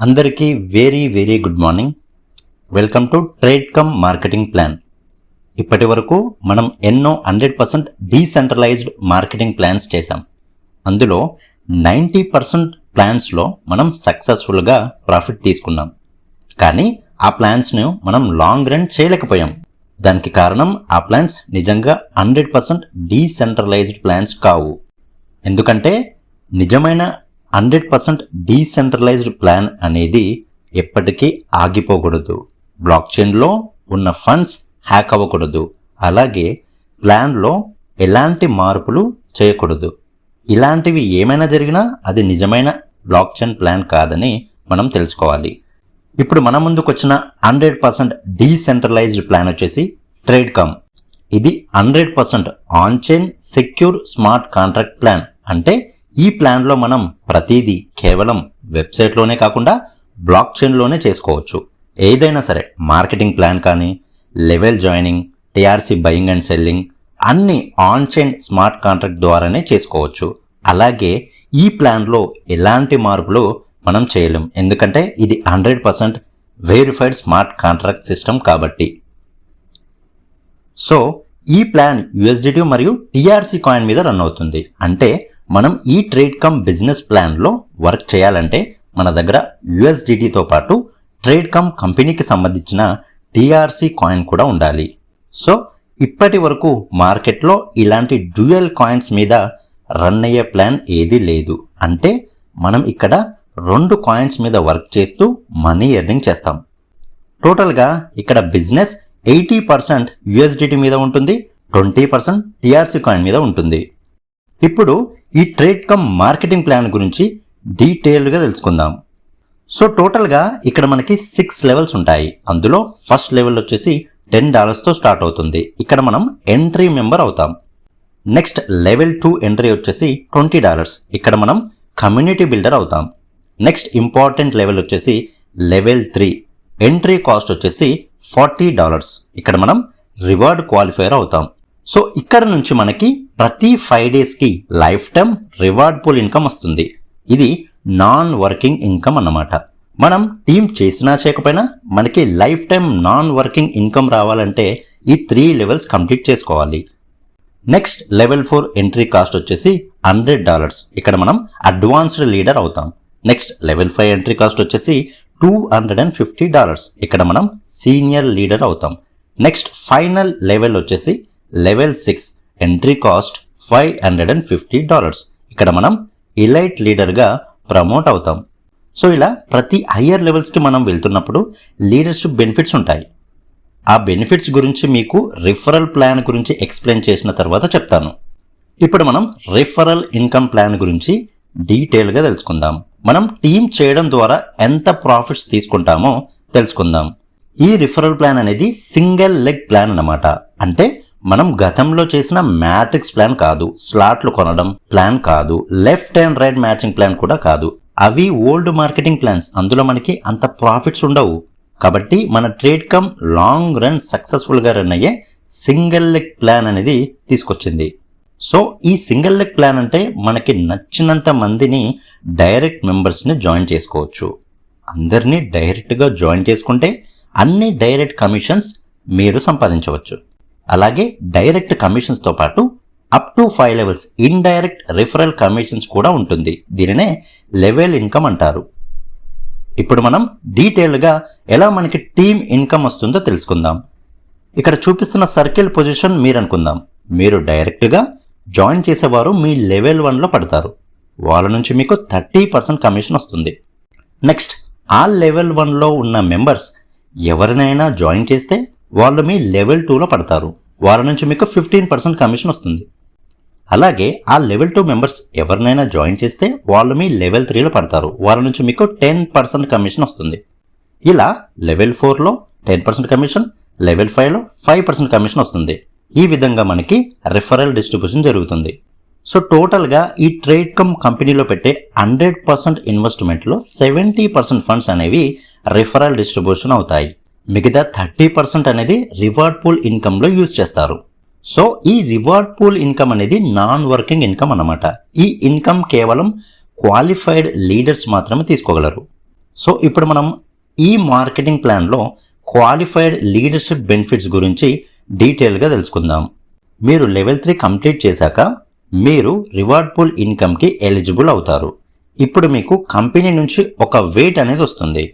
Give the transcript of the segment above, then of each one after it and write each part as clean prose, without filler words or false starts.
అందరికీ very good morning. Welcome to trade come marketing plan. ఇప్పటి వరకు మనం ఎన్నో 100% డీసెంట్రలైజ్డ్ మార్కెటింగ్ ప్లాన్స్ చేశాం. అందులో 90% ప్లాన్స్లో మనం సక్సెస్ఫుల్గా ప్రాఫిట్ తీసుకున్నాం. కానీ ఆ ప్లాన్స్ను మనం లాంగ్ రన్ చేయలేకపోయాం. దానికి కారణం ఆ ప్లాన్స్ నిజంగా 100% డీసెంట్రలైజ్డ్ ప్లాన్స్ కావు. ఎందుకంటే నిజమైన 100% డీసెంట్రలైజ్డ్ ప్లాన్ అనేది ఎప్పటికీ ఆగిపోకూడదు. బ్లాక్ చైన్లో ఉన్న ఫండ్స్ హ్యాక్ అవ్వకూడదు. అలాగే ప్లాన్లో ఎలాంటి మార్పులు చేయకూడదు. ఇలాంటివి ఏమైనా జరిగినా అది నిజమైన బ్లాక్ చైన్ ప్లాన్ కాదని మనం తెలుసుకోవాలి. ఇప్పుడు మన ముందుకు వచ్చిన 100% డీసెంట్రలైజ్డ్ ప్లాన్ వచ్చేసి ట్రేడ్ కమ్. ఇది 100% on chain secure smart contract plan. అంటే ఈ ప్లాన్లో మనం ప్రతిదీ కేవలం వెబ్సైట్లోనే కాకుండా బ్లాక్ చైన్లోనే చేసుకోవచ్చు. ఏదైనా సరే మార్కెటింగ్ ప్లాన్ కానీ, level joining, TRC buying and selling అన్ని ఆన్ చైన్ స్మార్ట్ కాంట్రాక్ట్ ద్వారానే చేసుకోవచ్చు. అలాగే ఈ ప్లాన్లో ఎలాంటి మార్పులు మనం చేయలేం, ఎందుకంటే ఇది 100% వెరిఫైడ్ స్మార్ట్ కాంట్రాక్ట్ సిస్టమ్ కాబట్టి. సో ఈ ప్లాన్ USDT మరియు టీఆర్సీ కాయిన్ మీద రన్ అవుతుంది. అంటే మనం ఈ ట్రేడ్ కమ్ బిజినెస్ ప్లాన్లో వర్క్ చేయాలంటే మన దగ్గర USDTతో పాటు ట్రేడ్ కమ్ కంపెనీకి సంబంధించిన టీఆర్సీ కాయిన్ కూడా ఉండాలి. సో ఇప్పటి వరకు మార్కెట్లో ఇలాంటి డ్యూయల్ కాయిన్స్ మీద రన్ అయ్యే ప్లాన్ ఏదీ లేదు. అంటే మనం ఇక్కడ 2 కాయిన్స్ మీద వర్క్ చేస్తూ మనీ ఎర్నింగ్ చేస్తాం. టోటల్గా ఇక్కడ బిజినెస్ 80% USDT మీద ఉంటుంది, 20% టీఆర్సీ కాయిన్ మీద ఉంటుంది. ఇప్పుడు ఈ ట్రేడ్ కమ్ మార్కెటింగ్ ప్లాన్ గురించి డీటెయిల్డ్గా తెలుసుకుందాం. సో టోటల్గా ఇక్కడ మనకి 6 లెవెల్స్ ఉంటాయి. అందులో ఫస్ట్ లెవెల్ వచ్చేసి $10తో స్టార్ట్ అవుతుంది. ఇక్కడ మనం ఎంట్రీ మెంబర్ అవుతాం. నెక్స్ట్ లెవెల్ 2 ఎంట్రీ వచ్చేసి $20. ఇక్కడ మనం కమ్యూనిటీ బిల్డర్ అవుతాం. నెక్స్ట్ ఇంపార్టెంట్ లెవెల్ వచ్చేసి లెవెల్ 3. ఎంట్రీ కాస్ట్ వచ్చేసి $40. ఇక్కడ మనం రివార్డ్ క్వాలిఫైర్ అవుతాం. సో ఇక్కడ నుంచి మనకి ప్రతి 5 డేస్కి life time reward pool income వస్తుంది. ఇది నాన్ వర్కింగ్ ఇన్కమ్ అన్నమాట. మనం టీమ్ చేసినా చేయకపోయినా మనకి life time non working income రావాలంటే ఈ 3 లెవెల్స్ కంప్లీట్ చేసుకోవాలి. నెక్స్ట్ లెవెల్ 4 ఎంట్రీ కాస్ట్ వచ్చేసి $100. ఇక్కడ మనం అడ్వాన్స్డ్ లీడర్ అవుతాం. నెక్స్ట్ లెవెల్ 5 ఎంట్రీ కాస్ట్ వచ్చేసి $250. ఇక్కడ మనం సీనియర్ లీడర్ అవుతాం. నెక్స్ట్ ఫైనల్ లెవెల్ వచ్చేసి లెవెల్ 6 ఎంట్రీ కాస్ట్ $550. ఇక్కడ మనం ఎలైట్ లీడర్గా ప్రమోట్ అవుతాం. సో ఇలా ప్రతి హయ్యర్ లెవెల్స్కి మనం వెళ్తున్నప్పుడు లీడర్షిప్ బెనిఫిట్స్ ఉంటాయి. ఆ బెనిఫిట్స్ గురించి మీకు రిఫరల్ ప్లాన్ గురించి ఎక్స్ప్లెయిన్ చేసిన తర్వాత చెప్తాను. ఇప్పుడు మనం రిఫరల్ ఇన్కమ్ ప్లాన్ గురించి డీటెయిల్గా తెలుసుకుందాం. మనం టీమ్ చేయడం ద్వారా ఎంత ప్రాఫిట్స్ తీసుకుంటామో తెలుసుకుందాం. ఈ రిఫరల్ ప్లాన్ అనేది సింగిల్ లెగ్ ప్లాన్ అన్నమాట. అంటే మనం గతంలో చేసిన మ్యాట్రిక్స్ ప్లాన్ కాదు, స్లాట్లు కొనడం ప్లాన్ కాదు, left and right matching plan కూడా కాదు. అవి ఓల్డ్ మార్కెటింగ్ ప్లాన్స్. అందులో మనకి అంత ప్రాఫిట్స్ ఉండవు. కాబట్టి మన ట్రేడ్ కమ్ లాంగ్ రన్ సక్సెస్ఫుల్గా రన్ అయ్యే సింగిల్ లెగ్ ప్లాన్ అనేది తీసుకొచ్చింది. సో ఈ సింగిల్ లెగ్ ప్లాన్ అంటే మనకి నచ్చినంత మందిని డైరెక్ట్ మెంబర్స్ని జాయిన్ చేసుకోవచ్చు. అందరినీ డైరెక్ట్గా జాయిన్ చేసుకుంటే అన్ని డైరెక్ట్ కమిషన్స్ మీరు సంపాదించవచ్చు. అలాగే డైరెక్ట్ కమిషన్స్తో పాటు up to 5 levels indirect referral commissions కూడా ఉంటుంది. దీనినే లెవెల్ ఇన్కమ్ అంటారు. ఇప్పుడు మనం డీటెయిల్గా ఎలా మనకి టీమ్ ఇన్కమ్ వస్తుందో తెలుసుకుందాం. ఇక్కడ చూపిస్తున్న సర్కిల్ పొజిషన్ మీరు అనుకుందాం. మీరు డైరెక్ట్గా జాయిన్ చేసేవారు మీ లెవెల్ 1లో పడతారు. వాళ్ళ నుంచి మీకు 30% కమిషన్ వస్తుంది. నెక్స్ట్ ఆ లెవెల్ 1లో ఉన్న మెంబర్స్ ఎవరినైనా జాయిన్ చేస్తే వాళ్ళు మీ లెవెల్ 2లో పడతారు. వాళ్ళ నుంచి మీకు 15% కమిషన్ వస్తుంది. అలాగే ఆ లెవెల్ 2 మెంబర్స్ ఎవరినైనా జాయిన్ చేస్తే వాళ్ళు మీ లెవెల్ 3లో పడతారు. వాళ్ళ నుంచి మీకు 10% కమిషన్ వస్తుంది. ఇలా లెవెల్ 4లో 10% కమిషన్, లెవెల్ 5లో 5% కమిషన్ వస్తుంది. ఈ విధంగా మనకి రిఫరల్ డిస్ట్రిబ్యూషన్ జరుగుతుంది. సో టోటల్గా ఈ ట్రేడ్ కమ్ కంపెనీలో పెట్టే 100% ఇన్వెస్ట్మెంట్లో 70% ఫండ్స్ అనేవి రిఫరల్ డిస్ట్రిబ్యూషన్ అవుతాయి. మిగతా 30% అనేది రివార్డ్ పూల్ ఇన్కమ్లో యూజ్ చేస్తారు. సో ఈ రివార్డ్ పూల్ ఇన్కమ్ అనేది నాన్ వర్కింగ్ ఇన్కమ్ అన్నమాట. ఈ ఇన్కమ్ కేవలం క్వాలిఫైడ్ లీడర్స్ మాత్రమే తీసుకోగలరు. సో ఇప్పుడు మనం ఈ మార్కెటింగ్ ప్లాన్లో క్వాలిఫైడ్ లీడర్షిప్ బెనిఫిట్స్ గురించి డీటెయిల్గా తెలుసుకుందాం. మీరు లెవెల్ 3 కంప్లీట్ చేశాక మీరు రివార్డ్ పూల్ ఇన్కమ్కి ఎలిజిబుల్ అవుతారు. ఇప్పుడు మీకు కంపెనీ నుంచి ఒక వెయిట్ అనేది వస్తుంది.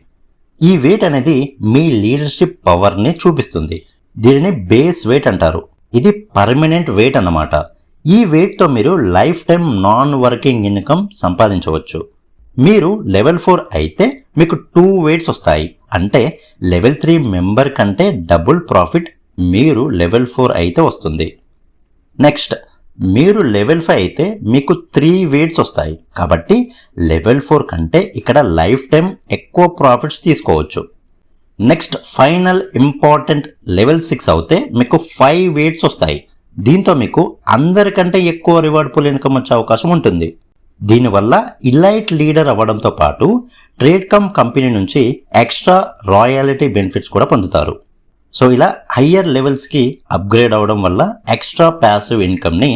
ఈ వెయిట్ అనేది మీ లీడర్షిప్ పవర్ని చూపిస్తుంది. దీనిని బేస్ వెయిట్ అంటారు. ఇది పర్మనెంట్ వెయిట్ అన్నమాట. ఈ వెయిట్తో మీరు life time non working income సంపాదించవచ్చు. మీరు లెవెల్ 4 అయితే మీకు 2 వెయిట్స్ వస్తాయి. అంటే లెవెల్ 3 మెంబర్ కంటే డబుల్ ప్రాఫిట్ మీరు లెవెల్ 4 అయితే వస్తుంది. నెక్స్ట్, మీరు లెవెల్ 5 అయితే మీకు 3 వెయిట్స్ వస్తాయి. కాబట్టి లెవెల్ 4 కంటే ఇక్కడ లైఫ్ టైం ఎక్కువ ప్రాఫిట్స్ తీసుకోవచ్చు. నెక్స్ట్, ఫైనల్ ఇంపార్టెంట్ లెవెల్ 6 అయితే మీకు 5 వెయిట్స్ వస్తాయి. దీంతో మీకు అందరికంటే ఎక్కువ రివార్డ్ పూల్ ఇన్కమ్ వచ్చే అవకాశం ఉంటుంది. దీనివల్ల ఇలైట్ లీడర్ అవ్వడంతో పాటు ట్రేడ్ కమ్ కంపెనీ నుంచి ఎక్స్ట్రా రాయల్టీ బెనిఫిట్స్ కూడా పొందుతారు. సో ఇలా హయ్యర్ లెవెల్స్కి అప్గ్రేడ్ అవ్వడం వల్ల ఎక్స్ట్రా ప్యాసివ్ ఇన్కమ్ని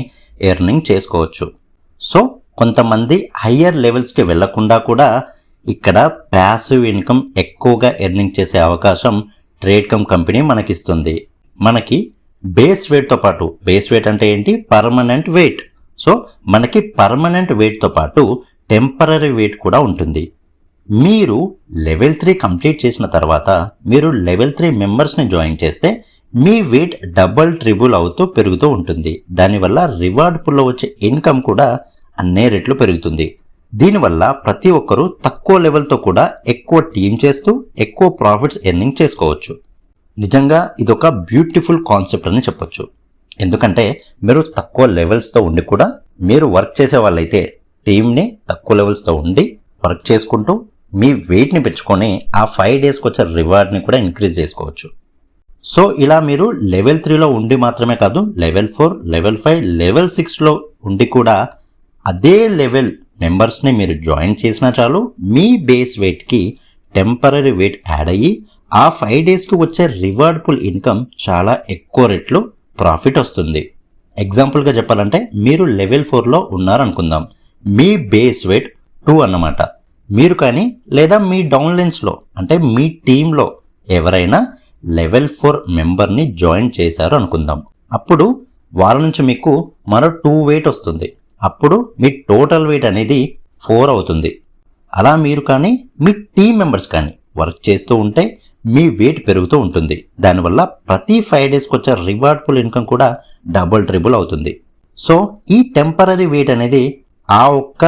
ఎర్నింగ్ చేసుకోవచ్చు. సో కొంతమంది హయ్యర్ లెవెల్స్కి వెళ్లకుండా కూడా ఇక్కడ ప్యాసివ్ ఇన్కమ్ ఎక్కువగా ఎర్నింగ్ చేసే అవకాశం ట్రేడ్ కమ్ కంపెనీ మనకిస్తుంది. మనకి బేస్ వెయిట్తో పాటు, బేస్ వెయిట్ అంటే ఏంటి? Permanent weight. సో మనకి పర్మనెంట్ వెయిట్తో పాటు టెంపరరీ వెయిట్ కూడా ఉంటుంది. మీరు లెవెల్ 3 కంప్లీట్ చేసిన తర్వాత మీరు లెవెల్ 3 మెంబర్స్ని జాయిన్ చేస్తే మీ వెయిట్ డబుల్ ట్రిబుల్ అవుతూ పెరుగుతూ ఉంటుంది. దానివల్ల రివార్డ్ పూల్లో వచ్చే ఇన్కమ్ కూడా అన్నే రెట్లు పెరుగుతుంది. దీనివల్ల ప్రతి ఒక్కరూ తక్కువ లెవెల్తో కూడా ఎక్కువ టీమ్ చేస్తూ ఎక్కువ ప్రాఫిట్స్ ఎర్నింగ్ చేసుకోవచ్చు. నిజంగా ఇదొక బ్యూటిఫుల్ కాన్సెప్ట్ అని చెప్పొచ్చు. ఎందుకంటే మీరు తక్కువ లెవెల్స్తో ఉండి కూడా మీరు వర్క్ చేసే వాళ్ళైతే టీమ్ని తక్కువ లెవెల్స్తో ఉండి వర్క్ చేసుకుంటూ మీ వెయిట్ని పెంచుకొని ఆ 5 డేస్కి వచ్చే రివార్డ్ని కూడా ఇంక్రీజ్ చేసుకోవచ్చు. సో ఇలా మీరు లెవెల్ 3లో ఉండి మాత్రమే కాదు, లెవెల్ 4, లెవెల్ 5, లెవెల్ 6లో ఉండి కూడా అదే లెవెల్ మెంబర్స్ని మీరు జాయిన్ చేసినా చాలు, మీ బేస్ వెయిట్కి టెంపరరీ వెయిట్ యాడ్ అయ్యి ఆ 5 డేస్కి వచ్చే రివార్డ్ పూల్ ఇన్కమ్ చాలా ఎక్కువ రేట్లు ప్రాఫిట్ వస్తుంది. ఎగ్జాంపుల్గా చెప్పాలంటే మీరు లెవెల్ 4లో ఉన్నారనుకుందాం. మీ బేస్ వెయిట్ 2 అన్నమాట. మీరు కానీ లేదా మీ డౌన్లైన్స్లో అంటే మీ టీంలో ఎవరైనా లెవెల్ 4 మెంబర్ని జాయిన్ చేశారు అనుకుందాం. అప్పుడు వాళ్ళ నుంచి మీకు మరో 2 వెయిట్ వస్తుంది. అప్పుడు మీ టోటల్ వెయిట్ అనేది 4 అవుతుంది. అలా మీరు కానీ మీ టీం మెంబర్స్ కానీ వర్క్ చేస్తూ ఉంటే మీ వెయిట్ పెరుగుతూ ఉంటుంది. దానివల్ల ప్రతి 5 డేస్కి వచ్చే రివార్డ్ పూల్ ఇన్కమ్ కూడా డబుల్ ట్రిబుల్ అవుతుంది. సో ఈ టెంపరరీ వెయిట్ అనేది ఆ ఒక్క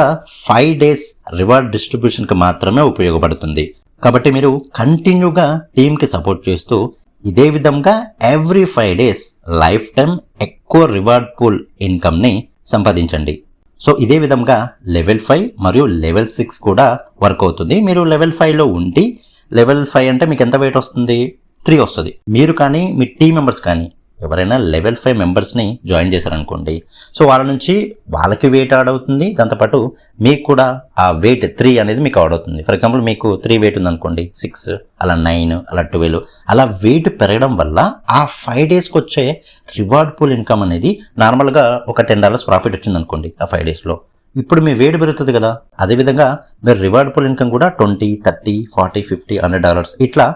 5 డేస్ రివార్డ్ డిస్ట్రిబ్యూషన్కి మాత్రమే ఉపయోగపడుతుంది. కాబట్టి మీరు కంటిన్యూగా టీంకి సపోర్ట్ చేస్తూ ఇదే విధంగా ఎవ్రీ 5 డేస్ లైఫ్ టైం ఎక్కువ రివార్డ్ పూల్ ఇన్కమ్ని సంపాదించండి. సో ఇదే విధంగా లెవెల్ 5 మరియు లెవెల్ 6 కూడా వర్క్ అవుతుంది. మీరు లెవెల్ 5లో ఉండి లెవెల్ 5 అంటే మీకు ఎంత వెయిట్ వస్తుంది? 3 వస్తుంది. మీరు కానీ మీ టీం మెంబర్స్ కానీ ఎవరైనా లెవెల్ 5 మెంబర్స్ని జాయిన్ చేశారనుకోండి, సో వాళ్ళ నుంచి వాళ్ళకి వెయిట్ యాడ్ అవుతుంది. దాంతోపాటు మీకు కూడా ఆ వెయిట్ 3 అనేది మీకు యాడ్ అవుతుంది. ఫర్ ఎగ్జాంపుల్ మీకు 3 వెయిట్ ఉందనుకోండి, 6 అలా 9 అలా 12 అలా వెయిట్ పెరగడం వల్ల ఆ 5 డేస్కి వచ్చే రివార్డ్ పూల్ ఇన్కమ్ అనేది నార్మల్గా ఒక $10 ప్రాఫిట్ వచ్చింది అనుకోండి ఆ 5 డేస్లో. ఇప్పుడు మీ వెయిట్ పెరుగుతుంది కదా, అదేవిధంగా మీరు రివార్డ్ పూల్ ఇన్కమ్ కూడా $20, $30, $40, $50, $100 ఇట్లా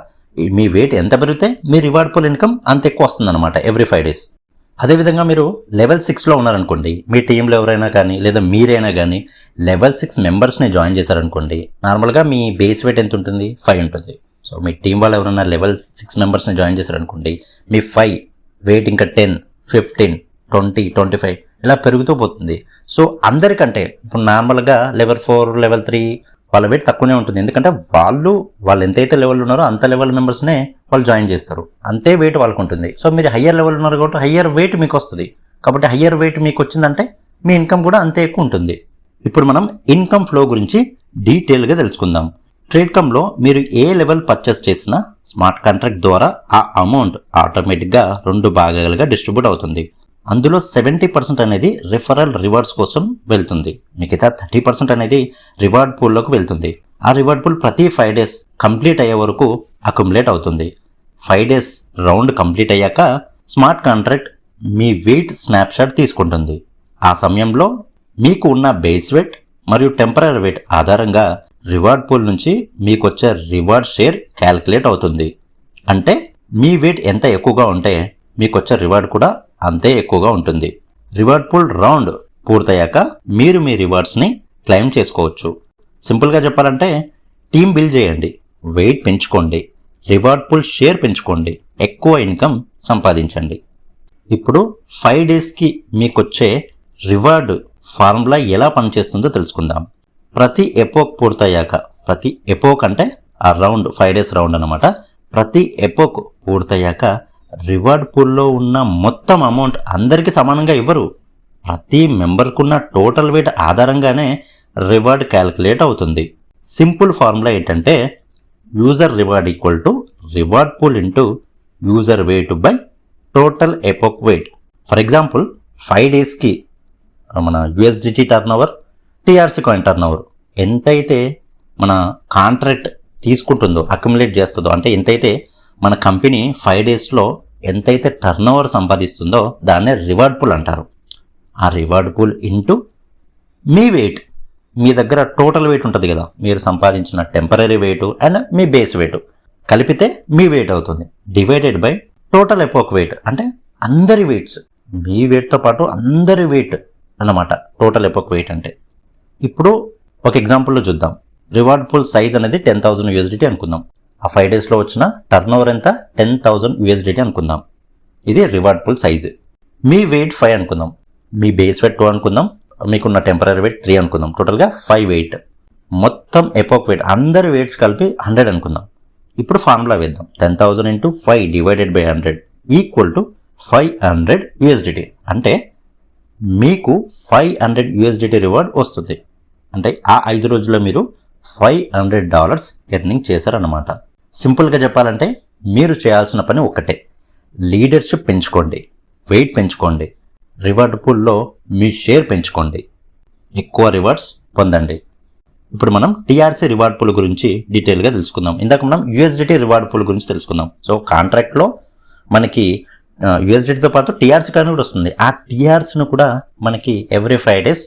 మీ వెయిట్ ఎంత పెరిగితే మీ రివార్డ్ పూల్ ఇన్కమ్ అంత ఎక్కువ వస్తుంది అనమాట ఎవ్రీ 5 డేస్. అదేవిధంగా మీరు లెవెల్ 6లో ఉన్నారనుకోండి, మీ టీంలో ఎవరైనా కానీ లేదా మీరైనా కానీ లెవెల్ 6 మెంబర్స్ని జాయిన్ చేశారనుకోండి, నార్మల్గా మీ బేస్ వెయిట్ ఎంత ఉంటుంది? 5 ఉంటుంది. సో మీ టీం వాళ్ళు ఎవరైనా లెవెల్ 6 మెంబర్స్ని జాయిన్ చేశారనుకోండి, మీ 5 వెయిట్ ఇంకా 10, 15, 20, 25 ఇలా పెరుగుతూ పోతుంది. సో అందరికంటే ఇప్పుడు నార్మల్గా లెవెల్ 4, లెవెల్ 3 వాళ్ళ వెయిట్ తక్కువనే ఉంటుంది. ఎందుకంటే వాళ్ళు ఎంతైతే లెవెల్ ఉన్నారో అంత లెవెల్ మెంబర్స్నే వాళ్ళు జాయిన్ చేస్తారు, అంతే వెయిట్ వాళ్ళకు ఉంటుంది. సో మీరు హయ్యర్ లెవెల్ ఉన్నారు కాబట్టి హయ్యర్ వెయిట్ మీకు వస్తుంది. కాబట్టి హయ్యర్ వెయిట్ మీకు వచ్చిందంటే మీ ఇన్కమ్ కూడా అంతే ఎక్కువ ఉంటుంది. ఇప్పుడు మనం ఇన్కమ్ ఫ్లో గురించి డీటెయిల్గా తెలుసుకుందాం. ట్రేడ్ కమ్లో మీరు ఏ లెవెల్ పర్చేస్ చేసినా స్మార్ట్ కాంట్రాక్ట్ ద్వారా ఆ అమౌంట్ ఆటోమేటిక్గా 2 భాగాలుగా డిస్ట్రిబ్యూట్ అవుతుంది. అందులో 70% అనేది రిఫరల్ రివార్డ్స్ కోసం వెళ్తుంది. మిగతా 30% అనేది రివార్డ్ పూల్లోకి వెళ్తుంది. ఆ రివార్డ్ పూల్ ప్రతి 5 డేస్ కంప్లీట్ అయ్యే వరకు అక్యుములేట్ అవుతుంది. 5 డేస్ రౌండ్ కంప్లీట్ అయ్యాక స్మార్ట్ కాంట్రాక్ట్ మీ వెయిట్ స్నాప్షాట్ తీసుకుంటుంది. ఆ సమయంలో మీకు ఉన్న బేస్ వెయిట్ మరియు టెంపరరీ వెయిట్ ఆధారంగా రివార్డ్ పూల్ నుంచి మీకు వచ్చే రివార్డ్ షేర్ క్యాల్కులేట్ అవుతుంది. అంటే మీ వెయిట్ ఎంత ఎక్కువగా ఉంటే మీకు వచ్చే రివార్డ్ కూడా అంతే ఎక్కువగా ఉంటుంది. రివార్డ్ పూల్ రౌండ్ పూర్తయ్యాక మీరు మీ రివార్డ్స్ని క్లెయిమ్ చేసుకోవచ్చు. సింపుల్గా చెప్పాలంటే టీమ్ బిల్డ్ చేయండి, వెయిట్ పెంచుకోండి, రివార్డ్ పూల్ షేర్ పెంచుకోండి, ఎక్కువ ఇన్కమ్ సంపాదించండి. ఇప్పుడు 5 డేస్కి మీకు వచ్చే రివార్డ్ ఫార్ములా ఎలా పనిచేస్తుందో తెలుసుకుందాం. ప్రతి ఎపోక్ పూర్తయ్యాక, ప్రతి ఎపోక్ అంటే ఆ రౌండ్ 5 డేస్ రౌండ్ అనమాట. ప్రతి ఎపోక్ పూర్తయ్యాక రివార్డ్ పూల్లో ఉన్న మొత్తం అమౌంట్ అందరికీ సమానంగా ఇవ్వరు. ప్రతి మెంబర్కున్న టోటల్ వెయిట్ ఆధారంగానే రివార్డ్ క్యాల్కులేట్ అవుతుంది. సింపుల్ ఫార్ములా ఏంటంటే user reward equal to reward pool into user weight by total epoch weight. For example 5 డేస్కి మన USDT turn over, TRC coin turn over ఎంతైతే మన కాంట్రాక్ట్ తీసుకుంటుందో, అక్యుములేట్ చేస్తుందో, అంటే ఎంతైతే మన కంపెనీ 5 డేస్లో ఎంతైతే టర్న్ ఓవర్ సంపాదిస్తుందో దాన్నే రివార్డ్ పూల్ అంటారు. ఆ రివార్డ్ పూల్ ఇంటూ మీ వెయిట్, మీ దగ్గర టోటల్ వెయిట్ ఉంటుంది కదా, మీరు సంపాదించిన టెంపరీ వెయిట్ అండ్ మీ బేస్ వెయిట్ కలిపితే మీ వెయిట్ అవుతుంది, divided by total epoch weight. అంటే అందరి వెయిట్స్, మీ వెయిట్తో పాటు అందరి వెయిట్ అన్నమాట టోటల్ ఎపోక్ వెయిట్ అంటే. ఇప్పుడు ఒక ఎగ్జాంపుల్లో చూద్దాం. రివార్డ్ పూల్ సైజ్ అనేది 10,000 USDT అనుకుందాం. ఆ 5 డేస్లో వచ్చిన టర్న్ ఓవర్ ఎంత? 10,000 USDT అనుకుందాం. ఇది రివార్డ్ పూల్ సైజ్. మీ వెయిట్ 5 అనుకుందాం, మీ బేస్ వెయిట్ 2 అనుకుందాం, మీకున్న టెంపరీ వెయిట్ 3 అనుకుందాం. టోటల్గా 5 వెయిట్. మొత్తం ఎపోక్ వెయిట్ అందరి వెయిట్స్ కలిపి 100 అనుకుందాం. ఇప్పుడు ఫార్ములా వేద్దాం. 10,000 into 5 divided by 100 equal to 500 USDT. అంటే మీకు 500 USDT రివార్డ్ వస్తుంది. అంటే ఆ 5 రోజుల్లో మీరు $500 ఎర్నింగ్ చేశారన్నమాట. సింపుల్గా చెప్పాలంటే మీరు చేయాల్సిన పని ఒక్కటే, లీడర్షిప్ పెంచుకోండి, వెయిట్ పెంచుకోండి, రివార్డ్ పూల్లో మీ షేర్ పెంచుకోండి, ఎక్కువ రివార్డ్స్ పొందండి. ఇప్పుడు మనం టీఆర్సీ రివార్డ్ పూల్ గురించి డీటెయిల్గా తెలుసుకుందాం. ఇందాక మనం యూఎస్డిటీ రివార్డ్ పూల్ గురించి తెలుసుకుందాం. సో కాంట్రాక్ట్లో మనకి యూఎస్డిటీతో పాటు టీఆర్సీ కాయిన్ కూడా వస్తుంది. ఆ టీఆర్సీని కూడా మనకి ఎవ్రీ 5 డేస్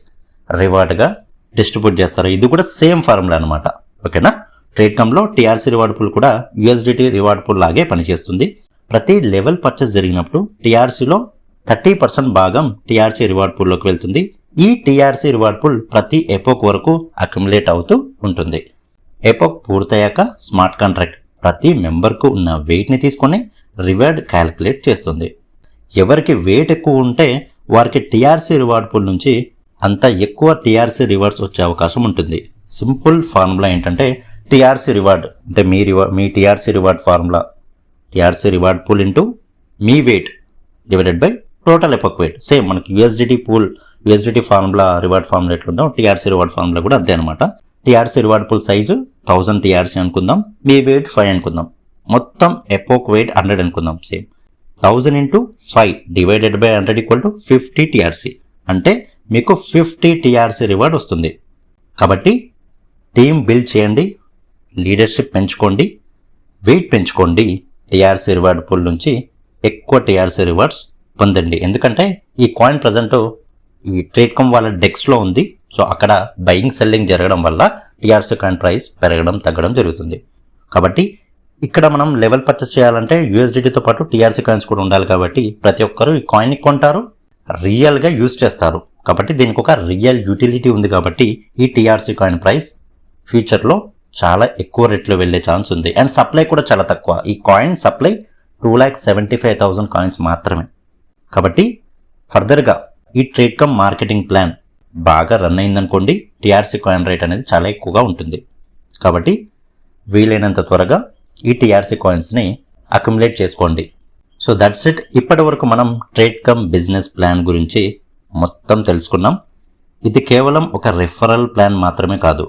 రివార్డ్గా డిస్ట్రిబ్యూట్ చేస్తారు. ఇది కూడా సేమ్ ఫార్ములా అనమాట. ఓకేనా? ట్రేడ్ కమ్లో టీఆర్సీ రివార్డ్ పూల్ కూడా యూఎస్డిటీ రివార్డ్ పూల్ లాగే పనిచేస్తుంది. ప్రతి లెవెల్ పర్చేస్ జరిగినప్పుడు టీఆర్సీలో 30% భాగం టీఆర్సీ రివార్డ్ పూల్లోకి వెళ్తుంది. ఈ టీఆర్సీ రివార్డ్ పూల్ ప్రతి ఎపోక్ వరకు అక్యుములేట్ అవుతూ ఉంటుంది. ఎపోక్ పూర్తయ్యాక స్మార్ట్ కాంట్రాక్ట్ ప్రతి మెంబర్కు ఉన్న వెయిట్ని తీసుకొని రివార్డ్ క్యాల్కులేట్ చేస్తుంది. ఎవరికి వెయిట్ ఎక్కువ ఉంటే వారికి టీఆర్సీ రివార్డ్ పూల్ నుంచి అంత ఎక్కువ టీఆర్సీ రివార్డ్స్ వచ్చే అవకాశం ఉంటుంది. సింపుల్ ఫార్ములా ఏంటంటే టీఆర్సీ రివార్డ్ అంటే మీ TRC reward formula TRC reward pool into మీ weight divided by total epoch weight. Same మనకి యూఎస్డిటీ ఫార్ములా రివార్డ్ ఫార్ములా ఎట్లుందో టీఆర్సీ రివార్డ్ ఫార్ములా కూడా అంతే అనమాట. TRC reward pool size 1000 TRC అనుకుందాం, మీ వెయిట్ 5 అనుకుందాం, మొత్తం ఎపోక్ వెయిట్ 100 అనుకుందాం. Same 1000 into 5 divided by 100 equal to 50 TRC. అంటే మీకు 50 టీఆర్సీ రివార్డ్ వస్తుంది. కాబట్టి టీమ్ బిల్డ్ చేయండి, లీడర్షిప్ పెంచుకోండి, వెయిట్ పెంచుకోండి, టీఆర్సీ రివార్డ్ పూల్ నుంచి ఎక్కువ టీఆర్సీ రివార్డ్స్ పొందండి. ఎందుకంటే ఈ కాయిన్ ప్రజెంట్ ఈ ట్రేడ్ కమ్ వాళ్ళ డెక్స్లో ఉంది. సో అక్కడ బయింగ్ సెల్లింగ్ జరగడం వల్ల టీఆర్సీ కాయిన్ ప్రైస్ పెరగడం తగ్గడం జరుగుతుంది. కాబట్టి ఇక్కడ మనం లెవెల్ పర్చేస్ చేయాలంటే యూఎస్డిటీతో పాటు టీఆర్సీ కాయిన్స్ కూడా ఉండాలి. కాబట్టి ప్రతి ఒక్కరు ఈ కాయిన్ని కొంటారు, రియల్గా యూజ్ చేస్తారు. కాబట్టి దీనికి ఒక రియల్ యూటిలిటీ ఉంది. కాబట్టి ఈ టీఆర్సీ కాయిన్ ప్రైస్ ఫ్యూచర్లో చాలా ఎక్కువ రేట్లో వెళ్ళే ఛాన్స్ ఉంది. అండ్ సప్లై కూడా చాలా తక్కువ. ఈ కాయిన్ సప్లై 2,75,000 కాయిన్స్ మాత్రమే. కాబట్టి ఫర్దర్గా ఈ ట్రేడ్ కమ్ మార్కెటింగ్ ప్లాన్ బాగా రన్ అయిందనుకోండి, టీఆర్సీ కాయిన్ రేట్ అనేది చాలా ఎక్కువగా ఉంటుంది. కాబట్టి వీలైనంత త్వరగా ఈ టీఆర్సీ కాయిన్స్ని అక్యుములేట్ చేసుకోండి. So that's it. ఇప్పటి వరకు మనం ట్రేడ్ కమ్ బిజినెస్ ప్లాన్ గురించి మొత్తం తెలుసుకున్నాం. ఇది కేవలం ఒక రిఫరల్ ప్లాన్ మాత్రమే కాదు.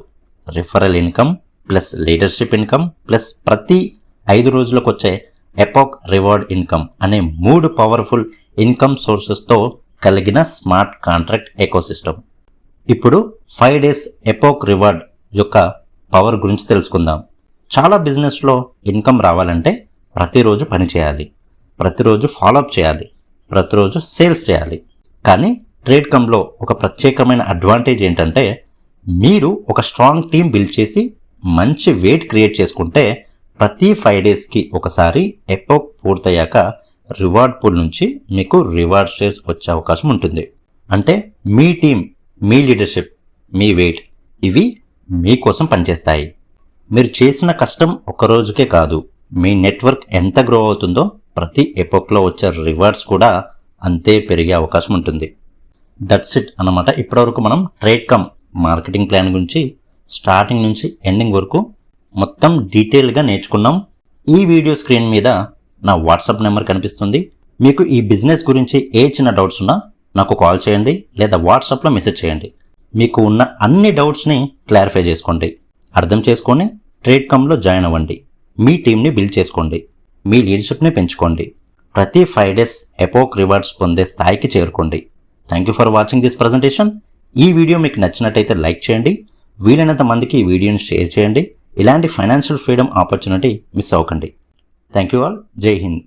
Referral income plus leadership income plus ప్రతి 5 రోజులకు వచ్చే ఎపోక్ రివార్డ్ ఇన్కమ్ అనే 3 పవర్ఫుల్ ఇన్కమ్ సోర్సెస్తో కలిగిన స్మార్ట్ కాంట్రాక్ట్ ఎకోసిస్టమ్. ఇప్పుడు 5 డేస్ ఎపోక్ రివార్డ్ యొక్క పవర్ గురించి తెలుసుకుందాం. చాలా బిజినెస్లో ఇన్కమ్ రావాలంటే ప్రతిరోజు పని చేయాలి, ప్రతిరోజు ఫాలోఅప్ చేయాలి, ప్రతిరోజు సేల్స్ చేయాలి. కానీ ట్రేడ్ కమ్లో ఒక ప్రత్యేకమైన అడ్వాంటేజ్ ఏంటంటే మీరు ఒక స్ట్రాంగ్ టీం బిల్డ్ చేసి మంచి వెయిట్ క్రియేట్ చేసుకుంటే ప్రతి 5 డేస్కి ఒకసారి ఎపోక్ పూర్తయ్యాక రివార్డ్ పూల్ నుంచి మీకు రివార్డ్ షేర్స్ వచ్చే అవకాశం ఉంటుంది. అంటే మీ టీం, మీ లీడర్షిప్, మీ వెయిట్ ఇవి మీకోసం పనిచేస్తాయి. మీరు చేసిన కష్టం ఒక రోజుకే కాదు, మీ నెట్వర్క్ ఎంత గ్రో అవుతుందో ప్రతి ఎపోక్లో వచ్చే రివార్డ్స్ కూడా అంతే పెరిగే అవకాశం ఉంటుంది. దట్స్ ఇట్ అన్నమాట. ఇప్పటివరకు మనం ట్రేడ్ కమ్ మార్కెటింగ్ ప్లాన్ గురించి స్టార్టింగ్ నుంచి ఎండింగ్ వరకు మొత్తం డీటెయిల్గా నేర్చుకున్నాం. ఈ వీడియో స్క్రీన్ మీద నా వాట్సాప్ నెంబర్ కనిపిస్తుంది. మీకు ఈ బిజినెస్ గురించి ఏ చిన్న డౌట్స్ ఉన్నా నాకు కాల్ చేయండి లేదా వాట్సాప్లో మెసేజ్ చేయండి. మీకు ఉన్న అన్ని డౌట్స్ని క్లారిఫై చేసుకోండి, అర్థం చేసుకొని ట్రేడ్ కమ్లో జాయిన్ అవ్వండి. మీ టీంని బిల్డ్ చేసుకోండి, మీ లీడర్షిప్ని పెంచుకోండి. ప్రతి 5 డేస్ ఎపోక్ రివార్డ్స్ పొందే స్థాయికి చేరుకోండి. Thank you for watching this presentation. ఈ వీడియో మీకు నచ్చినట్టయితే లైక్ చేయండి, వీలైనంత మందికి ఈ వీడియోని షేర్ చేయండి. ఇలాంటి ఫైనాన్షియల్ ఫ్రీడమ్ ఆపర్చునిటీ మిస్ అవ్వకండి. Thank you all. జై హింద్.